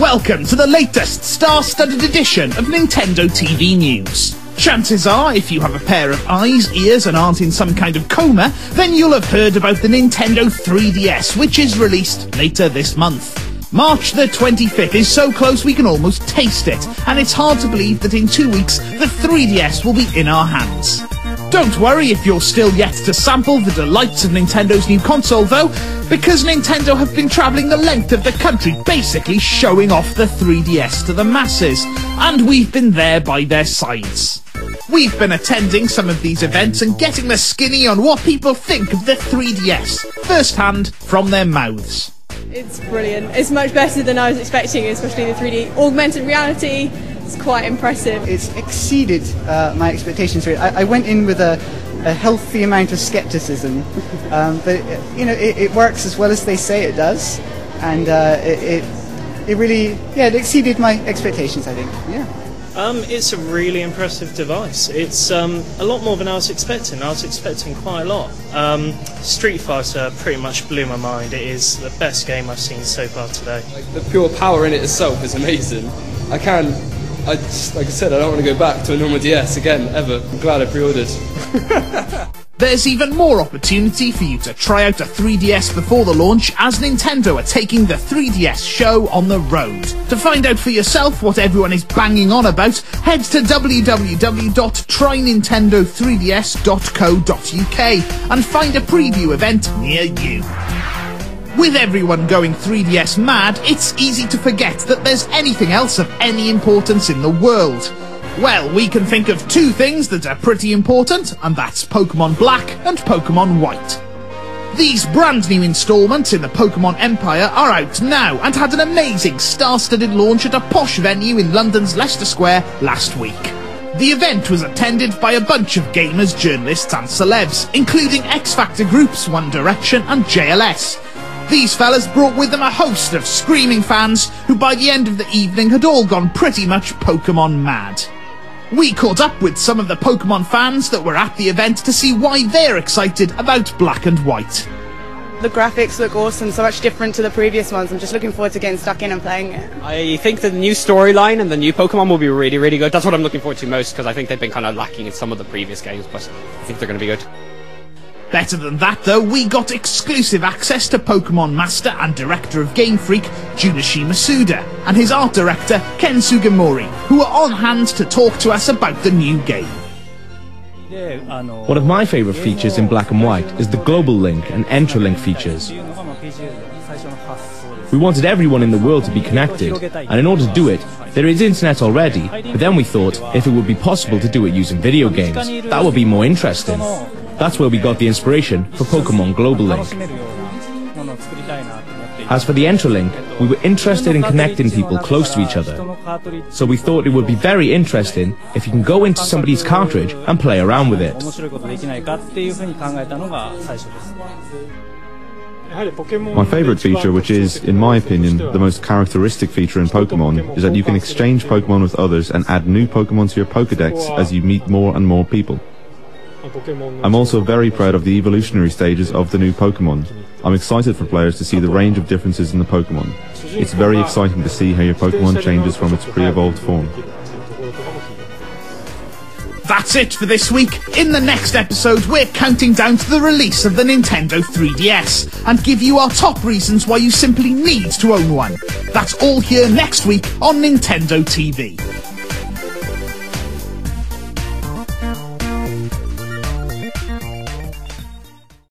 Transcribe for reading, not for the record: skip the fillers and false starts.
Welcome to the latest star-studded edition of Nintendo TV News. Chances are, if you have a pair of eyes, ears and aren't in some kind of coma, then you'll have heard about the Nintendo 3DS, which is released later this month. March the 25th is so close we can almost taste it, and it's hard to believe that in 2 weeks the 3DS will be in our hands. Don't worry if you're still yet to sample the delights of Nintendo's new console though, because Nintendo have been travelling the length of the country basically showing off the 3DS to the masses, and we've been there by their sides. We've been attending some of these events and getting the skinny on what people think of the 3DS, first-hand from their mouths. It's brilliant. It's much better than I was expecting, especially the 3D augmented reality. It's quite impressive. It's exceeded my expectations. I went in with a healthy amount of skepticism, but you know it works as well as they say it does, and it really it exceeded my expectations. I think. It's a really impressive device. It's a lot more than I was expecting. I was expecting quite a lot. Street Fighter pretty much blew my mind. It is the best game I've seen so far today. Like, the pure power in it itself is amazing. Like I said, I don't want to go back to a normal DS again, ever. I'm glad I pre-ordered. There's even more opportunity for you to try out a 3DS before the launch, as Nintendo are taking the 3DS show on the road. To find out for yourself what everyone is banging on about, head to www.trynintendo3ds.co.uk and find a preview event near you. With everyone going 3DS mad, it's easy to forget that there's anything else of any importance in the world. Well, we can think of two things that are pretty important, and that's Pokemon Black and Pokemon White. These brand new installments in the Pokemon Empire are out now and had an amazing star-studded launch at a posh venue in London's Leicester Square last week. The event was attended by a bunch of gamers, journalists and celebs, including X Factor groups One Direction and JLS. These fellas brought with them a host of screaming fans who by the end of the evening had all gone pretty much Pokemon mad. We caught up with some of the Pokemon fans that were at the event to see why they're excited about Black and White. The graphics look awesome, so much different to the previous ones. I'm just looking forward to getting stuck in and playing it. I think that the new storyline and the new Pokemon will be really, really good. That's what I'm looking forward to most, because I think they've been kind of lacking in some of the previous games, but I think they're going to be good. Better than that though, we got exclusive access to Pokemon Master and Director of Game Freak, Junichi Masuda, and his art director, Ken Sugimori, who are on hand to talk to us about the new game. One of my favourite features in Black and White is the Global Link and Entralink features. We wanted everyone in the world to be connected, and in order to do it, there is internet already, but then we thought if it would be possible to do it using video games, that would be more interesting. That's where we got the inspiration for Pokemon Global Link. As for the Entralink, we were interested in connecting people close to each other. So we thought it would be very interesting if you can go into somebody's cartridge and play around with it. My favourite feature, which is, in my opinion, the most characteristic feature in Pokemon, is that you can exchange Pokemon with others and add new Pokemon to your Pokedex as you meet more and more people. I'm also very proud of the evolutionary stages of the new Pokemon. I'm excited for players to see the range of differences in the Pokemon. It's very exciting to see how your Pokemon changes from its pre-evolved form. That's it for this week. In the next episode, we're counting down to the release of the Nintendo 3DS and give you our top reasons why you simply need to own one. That's all here next week on Nintendo TV.